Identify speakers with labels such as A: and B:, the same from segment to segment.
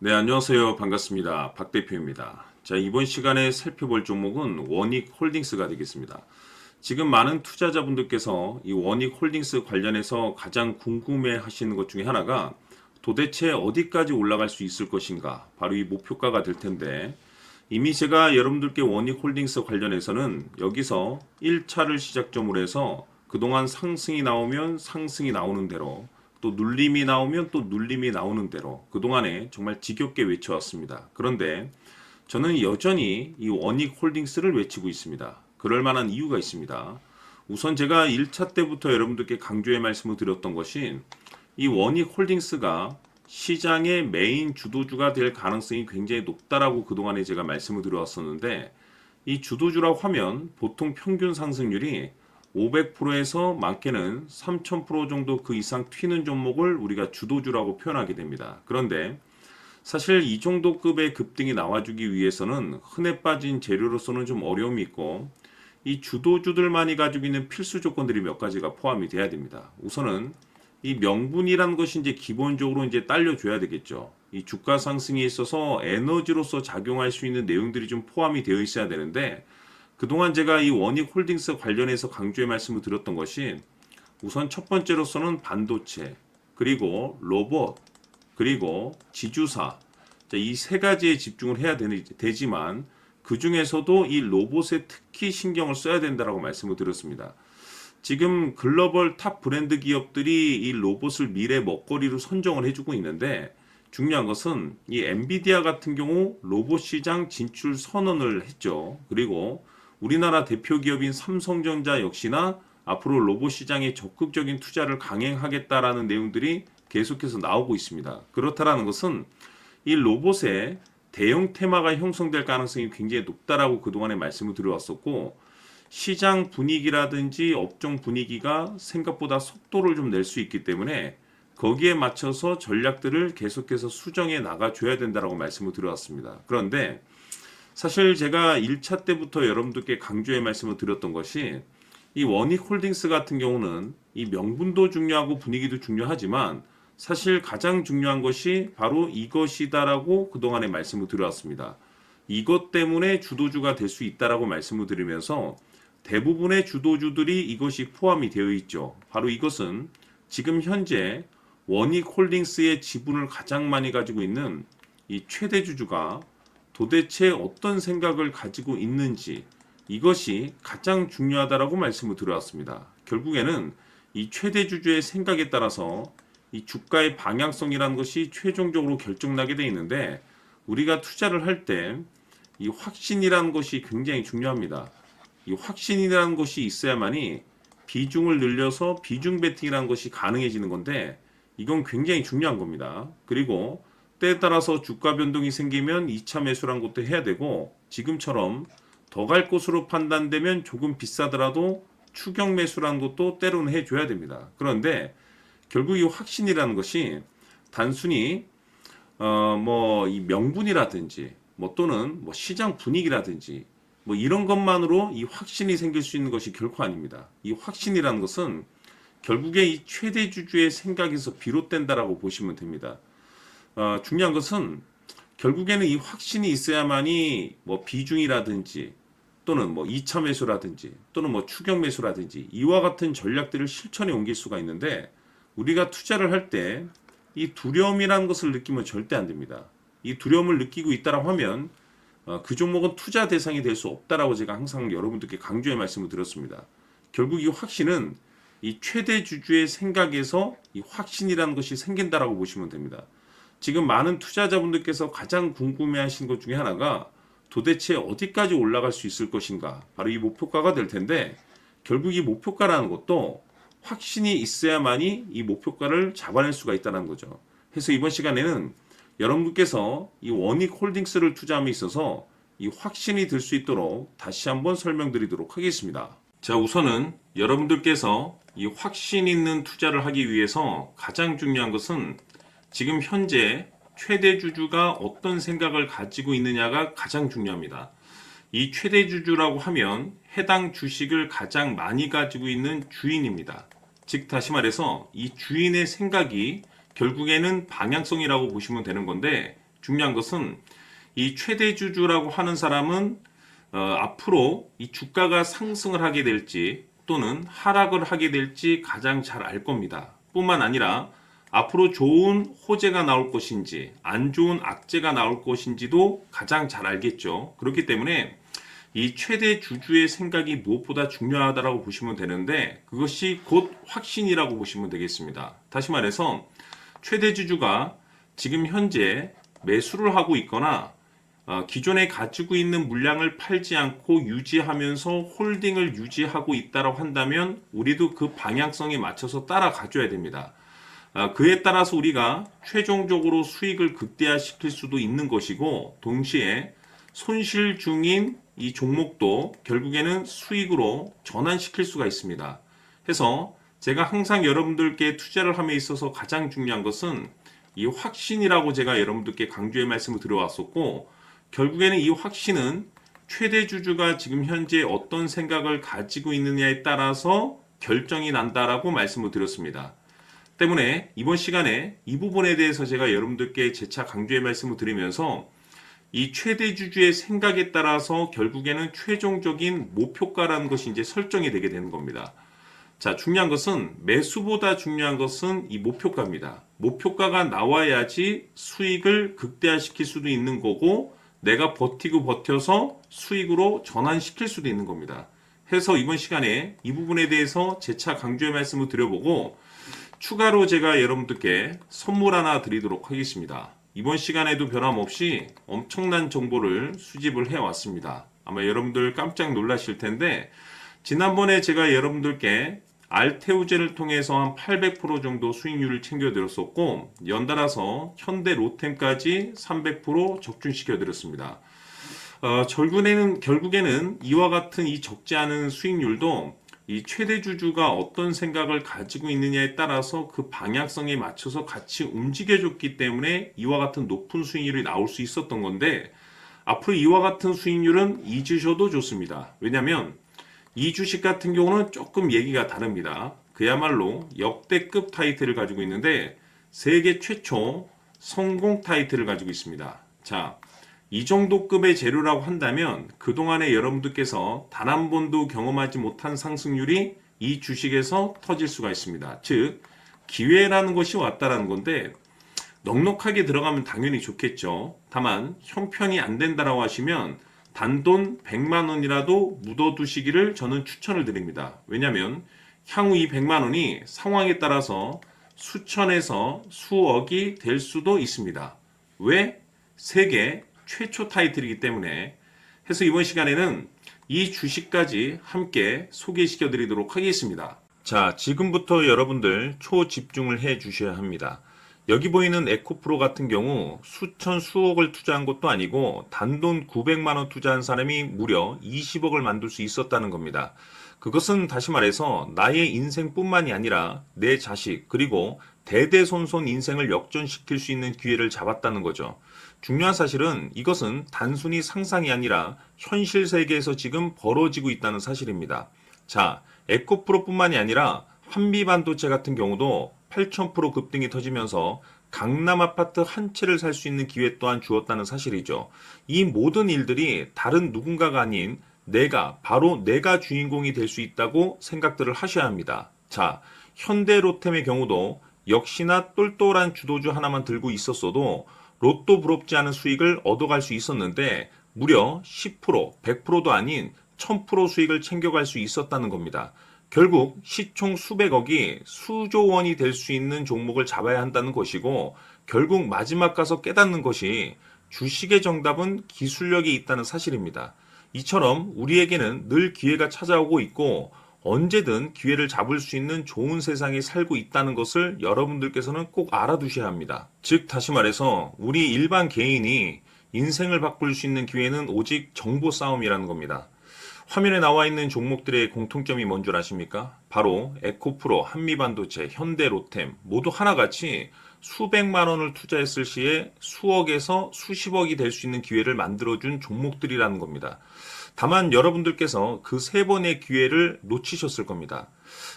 A: 네, 안녕하세요. 반갑습니다. 박 대표입니다. 자, 이번 시간에 살펴볼 종목은 원익홀딩스가 되겠습니다. 지금 많은 투자자분들께서 이 원익홀딩스 관련해서 가장 궁금해 하시는 것 중에 하나가 도대체 어디까지 올라갈 수 있을 것인가? 바로 이 목표가가 될 텐데, 이미 제가 여러분들께 원익홀딩스 관련해서는 여기서 1차를 시작점으로 해서 그동안 상승이 나오면 상승이 나오는 대로, 또 눌림이 나오면 또 눌림이 나오는 대로 그동안에 정말 지겹게 외쳐왔습니다. 그런데 저는 여전히 이 원익홀딩스를 외치고 있습니다. 그럴 만한 이유가 있습니다. 우선 제가 1차 때부터 여러분들께 강조의 말씀을 드렸던 것이 이 원익홀딩스가 시장의 메인 주도주가 될 가능성이 굉장히 높다라고 그동안에 제가 말씀을 드려왔었는데, 이 주도주라고 하면 보통 평균 상승률이 500%에서 많게는 3000% 정도 그 이상 튀는 종목을 우리가 주도주라고 표현하게 됩니다. 그런데 사실 이 정도 급의 급등이 나와주기 위해서는 흔해 빠진 재료로서는 좀 어려움이 있고, 이 주도주들만이 가지고 있는 필수 조건들이 몇 가지가 포함이 돼야 됩니다. 우선은 이 명분이라는 것이 이제 기본적으로 이제 딸려줘야 되겠죠. 이 주가 상승에 있어서 에너지로서 작용할 수 있는 내용들이 좀 포함이 되어 있어야 되는데, 그동안 제가 이 원익홀딩스 관련해서 강조의 말씀을 드렸던 것이 우선 첫 번째로서는 반도체, 그리고 로봇, 그리고 지주사, 이 세 가지에 집중을 해야 되지만 그 중에서도 이 로봇에 특히 신경을 써야 된다라고 말씀을 드렸습니다. 지금 글로벌 탑 브랜드 기업들이 이 로봇을 미래 먹거리로 선정을 해주고 있는데, 중요한 것은 이 엔비디아 같은 경우 로봇 시장 진출 선언을 했죠. 그리고 우리나라 대표 기업인 삼성전자 역시나 앞으로 로봇 시장에 적극적인 투자를 강행하겠다라는 내용들이 계속해서 나오고 있습니다. 그렇다라는 것은 이 로봇에 대형 테마가 형성될 가능성이 굉장히 높다라고 그동안에 말씀을 드려왔었고, 시장 분위기라든지 업종 분위기가 생각보다 속도를 좀 낼 수 있기 때문에 거기에 맞춰서 전략들을 계속해서 수정해 나가줘야 된다라고 말씀을 드려왔습니다. 그런데 사실 제가 1차 때부터 여러분들께 강조의 말씀을 드렸던 것이 이 원익홀딩스 같은 경우는 이 명분도 중요하고 분위기도 중요하지만 사실 가장 중요한 것이 바로 이것이다라고 그동안에 말씀을 드려왔습니다. 이것 때문에 주도주가 될 수 있다라고 말씀을 드리면서 대부분의 주도주들이 이것이 포함이 되어 있죠. 바로 이것은 지금 현재 원익홀딩스의 지분을 가장 많이 가지고 있는 이 최대 주주가 도대체 어떤 생각을 가지고 있는지, 이것이 가장 중요하다라고 말씀을 드려왔습니다. 결국에는 이 최대 주주의 생각에 따라서 이 주가의 방향성이라는 것이 최종적으로 결정나게 돼 있는데, 우리가 투자를 할 때 이 확신이라는 것이 굉장히 중요합니다. 이 확신이라는 것이 있어야만이 비중을 늘려서 비중 베팅이라는 것이 가능해지는 건데, 이건 굉장히 중요한 겁니다. 그리고 때에 따라서 주가 변동이 생기면 2차 매수란 것도 해야 되고, 지금처럼 더 갈 것으로 판단되면 조금 비싸더라도 추격 매수라는 것도 때로는 해줘야 됩니다. 그런데 결국 이 확신이라는 것이 단순히 이 명분이라든지 또는 시장 분위기라든지 이런 것만으로 이 확신이 생길 수 있는 것이 결코 아닙니다. 이 확신이라는 것은 결국에 이 최대 주주의 생각에서 비롯된다라고 보시면 됩니다. 중요한 것은 결국에는 이 확신이 있어야만이 비중이라든지 또는 2차 매수라든지 또는 추격 매수라든지 이와 같은 전략들을 실천에 옮길 수가 있는데, 우리가 투자를 할 때 이 두려움이라는 것을 느끼면 절대 안 됩니다. 이 두려움을 느끼고 있다라고 하면 그 종목은 투자 대상이 될 수 없다라고 제가 항상 여러분들께 강조의 말씀을 드렸습니다. 결국 이 확신은 이 최대 주주의 생각에서 이 확신이라는 것이 생긴다라고 보시면 됩니다. 지금 많은 투자자분들께서 가장 궁금해하시는 것 중에 하나가 도대체 어디까지 올라갈 수 있을 것인가, 바로 이 목표가가 될 텐데, 결국 이 목표가라는 것도 확신이 있어야만이 이 목표가를 잡아낼 수가 있다는 거죠. 그래서 이번 시간에는 여러분께서 이 원익홀딩스를 투자함에 있어서 이 확신이 들 수 있도록 다시 한번 설명드리도록 하겠습니다. 자, 우선은 여러분들께서 이 확신 있는 투자를 하기 위해서 가장 중요한 것은 지금 현재 최대 주주가 어떤 생각을 가지고 있느냐가 가장 중요합니다. 이 최대 주주라고 하면 해당 주식을 가장 많이 가지고 있는 주인입니다. 즉 다시 말해서 이 주인의 생각이 결국에는 방향성이라고 보시면 되는 건데, 중요한 것은 이 최대 주주라고 하는 사람은 앞으로 이 주가가 상승을 하게 될지 또는 하락을 하게 될지 가장 잘 알 겁니다. 뿐만 아니라 앞으로 좋은 호재가 나올 것인지 안 좋은 악재가 나올 것인지도 가장 잘 알겠죠. 그렇기 때문에 이 최대 주주의 생각이 무엇보다 중요하다고 보시면 되는데 그것이 곧 확신이라고 보시면 되겠습니다. 다시 말해서 최대 주주가 지금 현재 매수를 하고 있거나 기존에 가지고 있는 물량을 팔지 않고 유지하면서 홀딩을 유지하고 있다고 한다면 우리도 그 방향성에 맞춰서 따라가줘야 됩니다. 그에 따라서 우리가 최종적으로 수익을 극대화시킬 수도 있는 것이고 동시에 손실 중인 이 종목도 결국에는 수익으로 전환시킬 수가 있습니다. 해서 제가 항상 여러분들께 투자를 함에 있어서 가장 중요한 것은 이 확신이라고 제가 여러분들께 강조의 말씀을 드려왔었고 결국에는 이 확신은 최대 주주가 지금 현재 어떤 생각을 가지고 있느냐에 따라서 결정이 난다라고 말씀을 드렸습니다. 때문에 이번 시간에 이 부분에 대해서 제가 여러분들께 재차 강조의 말씀을 드리면서 이 최대 주주의 생각에 따라서 결국에는 최종적인 목표가라는 것이 이제 설정이 되게 되는 겁니다. 자, 중요한 것은 매수보다 중요한 것은 이 목표가입니다. 목표가가 나와야지 수익을 극대화시킬 수도 있는 거고 내가 버티고 버텨서 수익으로 전환시킬 수도 있는 겁니다. 해서 이번 시간에 이 부분에 대해서 재차 강조의 말씀을 드려보고 추가로 제가 여러분들께 선물 하나 드리도록 하겠습니다. 이번 시간에도 변함없이 엄청난 정보를 수집을 해왔습니다. 아마 여러분들 깜짝 놀라실 텐데 지난번에 제가 여러분들께 알테우젠을 통해서 한 800% 정도 수익률을 챙겨드렸었고 연달아서 현대 로템까지 300% 적중시켜드렸습니다. 결국에는 이와 같은 이 적지 않은 수익률도 이 최대 주주가 어떤 생각을 가지고 있느냐에 따라서 그 방향성에 맞춰서 같이 움직여줬기 때문에 이와 같은 높은 수익률이 나올 수 있었던 건데 앞으로 이와 같은 수익률은 잊으셔도 좋습니다. 왜냐하면 이 주식 같은 경우는 조금 얘기가 다릅니다. 그야말로 역대급 타이틀을 가지고 있는데 세계 최초 성공 타이틀을 가지고 있습니다. 자, 이 정도 급의 재료라고 한다면 그동안에 여러분들께서 단 한 번도 경험하지 못한 상승률이 이 주식에서 터질 수가 있습니다. 즉 기회라는 것이 왔다라는 건데 넉넉하게 들어가면 당연히 좋겠죠. 다만 형편이 안 된다라고 하시면 단돈 100만 원이라도 묻어두시기를 저는 추천을 드립니다. 왜냐하면 향후 이 100만 원이 상황에 따라서 수천에서 수억이 될 수도 있습니다. 왜? 세계 최초 타이틀이기 때문에 해서 이번 시간에는 이 주식까지 함께 소개시켜 드리도록 하겠습니다. 자, 지금부터 여러분들 초집중을 해 주셔야 합니다. 여기 보이는 에코프로 같은 경우 수천 수억을 투자한 것도 아니고 단돈 900만 원 투자한 사람이 무려 20억을 만들 수 있었다는 겁니다. 그것은 다시 말해서 나의 인생뿐만이 아니라 내 자식 그리고 대대손손 인생을 역전시킬 수 있는 기회를 잡았다는 거죠. 중요한 사실은 이것은 단순히 상상이 아니라 현실 세계에서 지금 벌어지고 있다는 사실입니다. 자, 에코프로뿐만이 아니라 한미반도체 같은 경우도 8,000% 급등이 터지면서 강남 아파트 한 채를 살 수 있는 기회 또한 주었다는 사실이죠. 이 모든 일들이 다른 누군가가 아닌 바로 내가 주인공이 될 수 있다고 생각들을 하셔야 합니다. 자, 현대로템의 경우도 역시나 똘똘한 주도주 하나만 들고 있었어도 로또 부럽지 않은 수익을 얻어갈 수 있었는데 무려 10%, 100%도 아닌 1000% 수익을 챙겨갈 수 있었다는 겁니다. 결국 시총 수백억이 수조 원이 될 수 있는 종목을 잡아야 한다는 것이고 결국 마지막 가서 깨닫는 것이 주식의 정답은 기술력이 있다는 사실입니다. 이처럼 우리에게는 늘 기회가 찾아오고 있고 언제든 기회를 잡을 수 있는 좋은 세상에 살고 있다는 것을 여러분들께서는 꼭 알아두셔야 합니다. 즉 다시 말해서 우리 일반 개인이 인생을 바꿀 수 있는 기회는 오직 정보 싸움이라는 겁니다. 화면에 나와 있는 종목들의 공통점이 뭔 줄 아십니까? 바로 에코프로, 한미반도체, 현대로템 모두 하나같이 수백만 원을 투자했을 시에 수억에서 수십억이 될 수 있는 기회를 만들어준 종목들이라는 겁니다. 다만 여러분들께서 그 세 번의 기회를 놓치셨을 겁니다.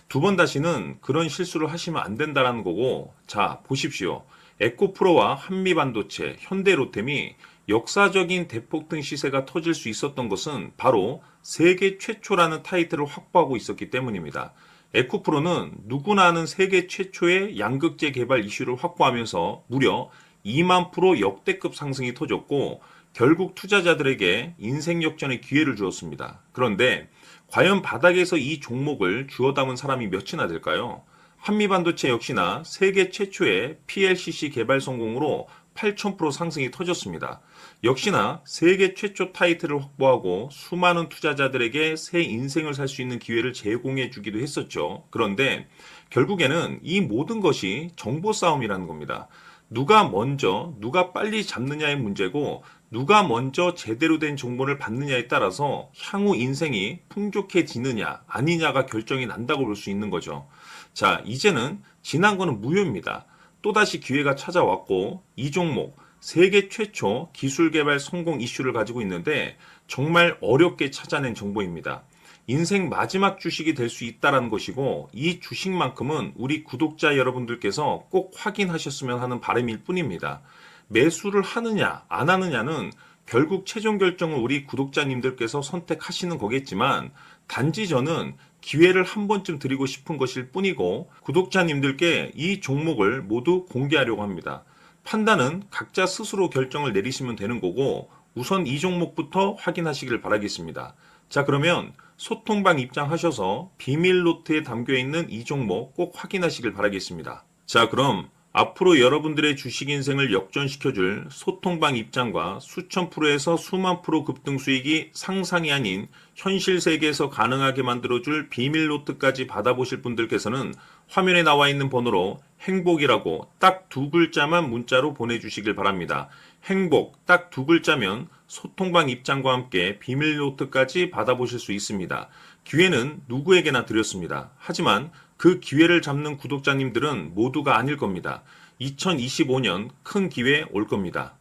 A: 두 번 다시는 그런 실수를 하시면 안 된다는 거고 자 보십시오. 에코프로와 한미반도체, 현대로템이 역사적인 대폭등 시세가 터질 수 있었던 것은 바로 세계 최초라는 타이틀을 확보하고 있었기 때문입니다. 에코프로는 누구나 아는 세계 최초의 양극재 개발 이슈를 확보하면서 무려 2만 프로 역대급 상승이 터졌고 결국 투자자들에게 인생 역전의 기회를 주었습니다. 그런데 과연 바닥에서 이 종목을 주워 담은 사람이 몇이나 될까요? 한미반도체 역시나 세계 최초의 PLCC 개발 성공으로 8,000% 상승이 터졌습니다. 역시나 세계 최초 타이틀을 확보하고 수많은 투자자들에게 새 인생을 살 수 있는 기회를 제공해 주기도 했었죠. 그런데 결국에는 이 모든 것이 정보 싸움이라는 겁니다. 누가 먼저, 누가 빨리 잡느냐의 문제고 누가 먼저 제대로 된 정보를 받느냐에 따라서 향후 인생이 풍족해지느냐 아니냐가 결정이 난다고 볼 수 있는 거죠. 자, 이제는 지난 거는 무효입니다. 또다시 기회가 찾아왔고 이 종목 세계 최초 기술 개발 성공 이슈를 가지고 있는데 정말 어렵게 찾아낸 정보입니다. 인생 마지막 주식이 될 수 있다는 것이고 이 주식만큼은 우리 구독자 여러분들께서 꼭 확인하셨으면 하는 바람일 뿐입니다. 매수를 하느냐 안 하느냐는 결국 최종 결정을 우리 구독자님들께서 선택하시는 거겠지만 단지 저는 기회를 한 번쯤 드리고 싶은 것일 뿐이고 구독자님들께 이 종목을 모두 공개하려고 합니다. 판단은 각자 스스로 결정을 내리시면 되는 거고 우선 이 종목부터 확인하시길 바라겠습니다. 자, 그러면 소통방 입장하셔서 비밀 노트에 담겨 있는 이 종목 꼭 확인하시길 바라겠습니다. 자, 그럼 앞으로 여러분들의 주식 인생을 역전시켜줄 소통방 입장과 수천 프로에서 수만 프로 급등 수익이 상상이 아닌 현실 세계에서 가능하게 만들어줄 비밀 노트까지 받아보실 분들께서는 화면에 나와 있는 번호로 행복이라고 딱 두 글자만 문자로 보내주시길 바랍니다. 행복 딱 두 글자면 소통방 입장과 함께 비밀 노트까지 받아보실 수 있습니다. 기회는 누구에게나 드렸습니다. 하지만 그 기회를 잡는 구독자님들은 모두가 아닐 겁니다. 2025년 큰 기회 올 겁니다.